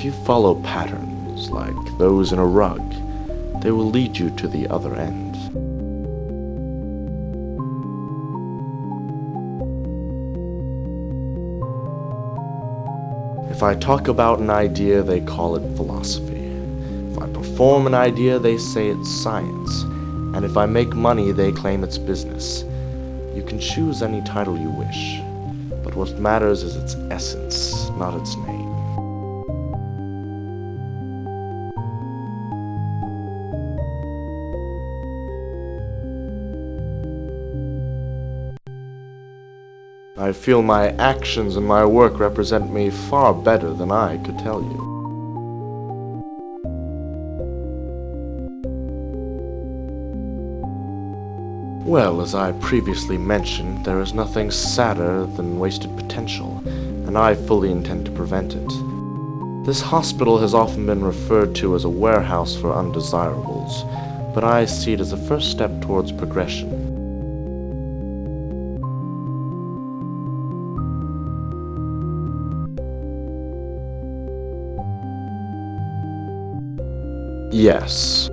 If you follow patterns like those in a rug, they will lead you to the other end. If I talk about an idea, they call it philosophy. If I perform an idea, they say it's science. And if I make money, they claim it's business. You can choose any title you wish, but what matters is its essence, not its name. I feel my actions and my work represent me far better than I could tell you. Well, as I previously mentioned, there is nothing sadder than wasted potential, and I fully intend to prevent it. This hospital has often been referred to as a warehouse for undesirables, but I see it as a first step towards progression. Yes.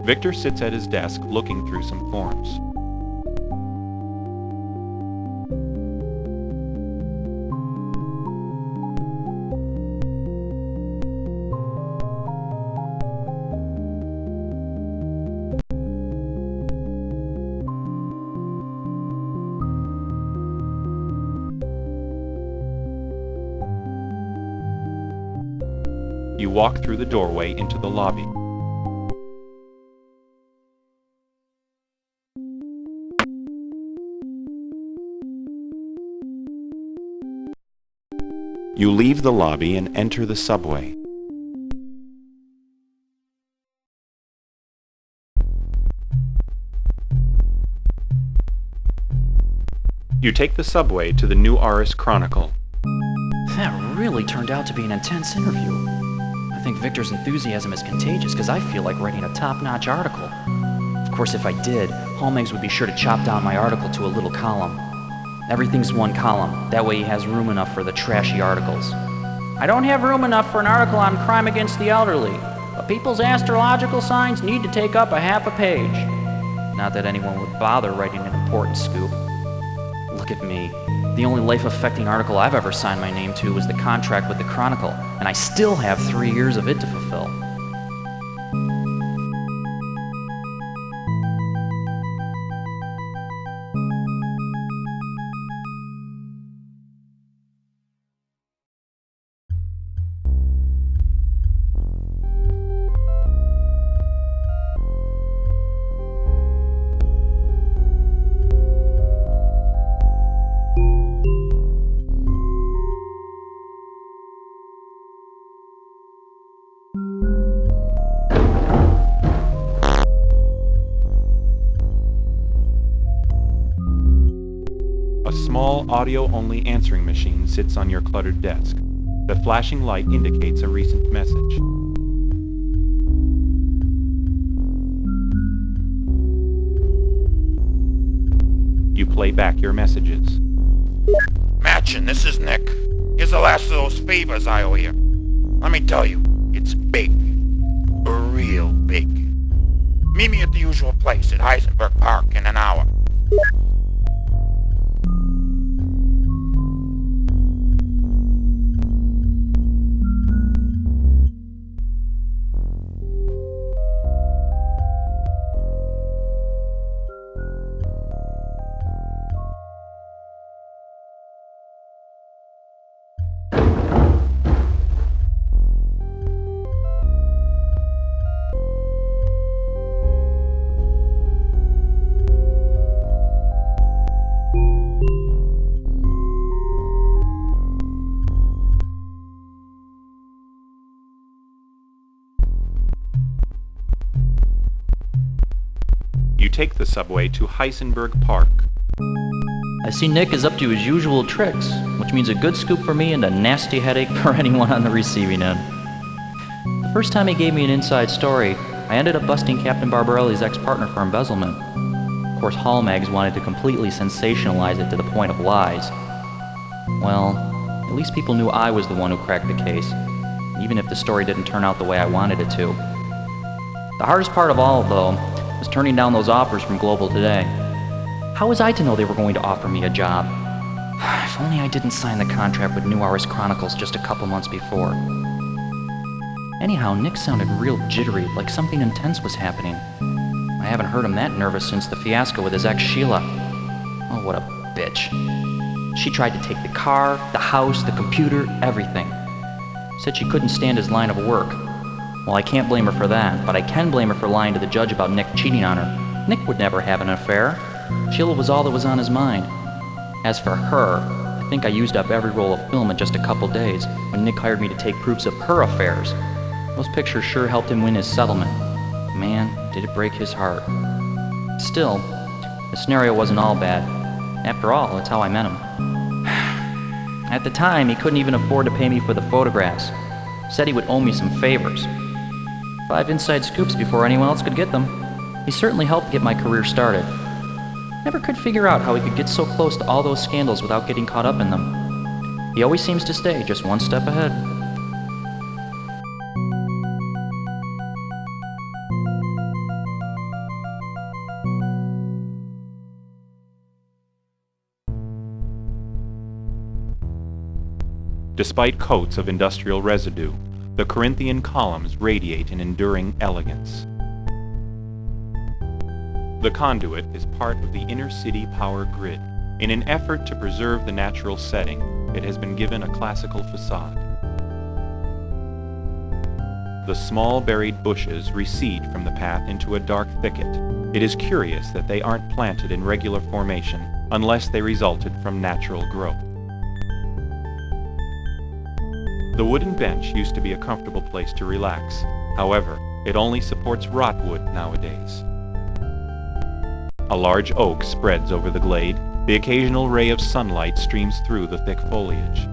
Victor sits at his desk looking through some forms. You walk through the doorway into the lobby. You leave the lobby and enter the subway. You take the subway to the New Aris Chronicle. That really turned out to be an intense interview. I think Victor's enthusiasm is contagious because I feel like writing a top-notch article. Of course, if I did, Holmeggs would be sure to chop down my article to a little column. Everything's one column. That way he has room enough for the trashy articles. I don't have room enough for an article on crime against the elderly, but people's astrological signs need to take up a half a page. Not that anyone would bother writing an important scoop. Look at me. The only life-affecting article I've ever signed my name to was the contract with the Chronicle, and I still have 3 years of it to fulfill. A small audio-only answering machine sits on your cluttered desk. The flashing light indicates a recent message. You play back your messages. Machin, this is Nick. Here's the last of those favors I owe you. Let me tell you, it's big. Real big. Meet me at the usual place at Heisenberg Park in an hour. take the subway to Heisenberg Park. I see Nick is up to his usual tricks, which means a good scoop for me and a nasty headache for anyone on the receiving end. The first time he gave me an inside story, I ended up busting Captain Barbarelli's ex-partner for embezzlement. Of course, Hall Mags wanted to completely sensationalize it to the point of lies. Well, at least people knew I was the one who cracked the case, even if the story didn't turn out the way I wanted it to. The hardest part of all, though, was turning down those offers from Global Today. How was I to know they were going to offer me a job? If only I didn't sign the contract with New Hours Chronicles just a couple months before. Anyhow, Nick sounded real jittery, like something intense was happening. I haven't heard him that nervous since the fiasco with his ex Sheila. Oh, what a bitch. She tried to take the car, the house, the computer, everything. Said she couldn't stand his line of work. Well, I can't blame her for that, but I can blame her for lying to the judge about Nick cheating on her. Nick would never have an affair. Sheila was all that was on his mind. As for her, I think I used up every roll of film in just a couple days when Nick hired me to take proofs of her affairs. Those pictures sure helped him win his settlement. Man, did it break his heart. Still, the scenario wasn't all bad. After all, that's how I met him. At the time, he couldn't even afford to pay me for the photographs. Said he would owe me some favors. 5 inside scoops before anyone else could get them. He certainly helped get my career started. Never could figure out how he could get so close to all those scandals without getting caught up in them. He always seems to stay just one step ahead. Despite coats of industrial residue, the Corinthian columns radiate an enduring elegance. The conduit is part of the inner city power grid. In an effort to preserve the natural setting, it has been given a classical facade. The small buried bushes recede from the path into a dark thicket. It is curious that they aren't planted in regular formation unless they resulted from natural growth. The wooden bench used to be a comfortable place to relax. However, it only supports rotwood nowadays. A large oak spreads over the glade. The occasional ray of sunlight streams through the thick foliage.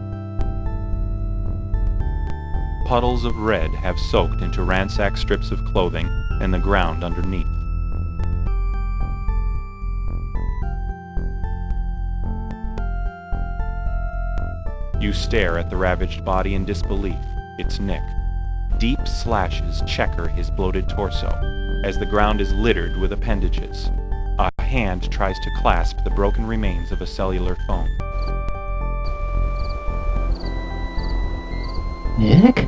Puddles of red have soaked into ransacked strips of clothing and the ground underneath. You stare at the ravaged body in disbelief. It's Nick. Deep slashes checker his bloated torso, as the ground is littered with appendages. A hand tries to clasp the broken remains of a cellular phone. Nick?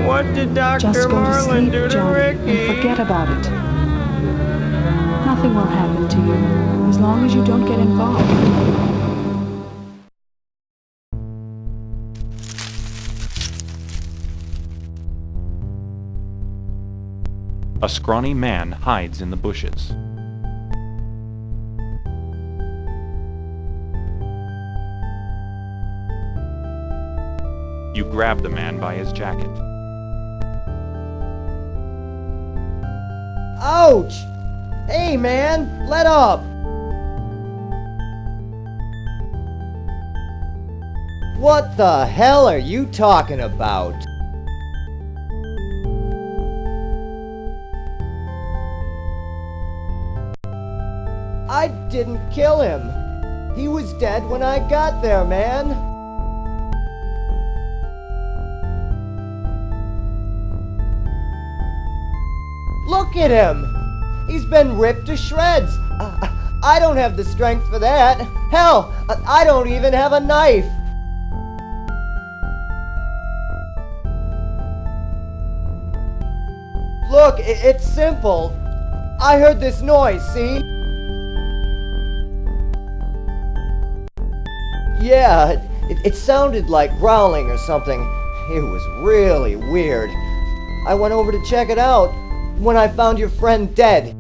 What did Dr. Just go to Marlin sleep, do to Johnny, Ricky? and forget about it. Nothing will happen to you, as long as you don't get involved. A scrawny man hides in the bushes. You grab the man by his jacket. Ouch! Hey, man, let up! What the hell are you talking about? I didn't kill him. He was dead when I got there, man. Look at him! He's been ripped to shreds. I don't have the strength for that. Hell, I don't even have a knife. Look, it's simple. I heard this noise, see? Yeah, it sounded like growling or something. It was really weird. I went over to check it out when I found your friend dead.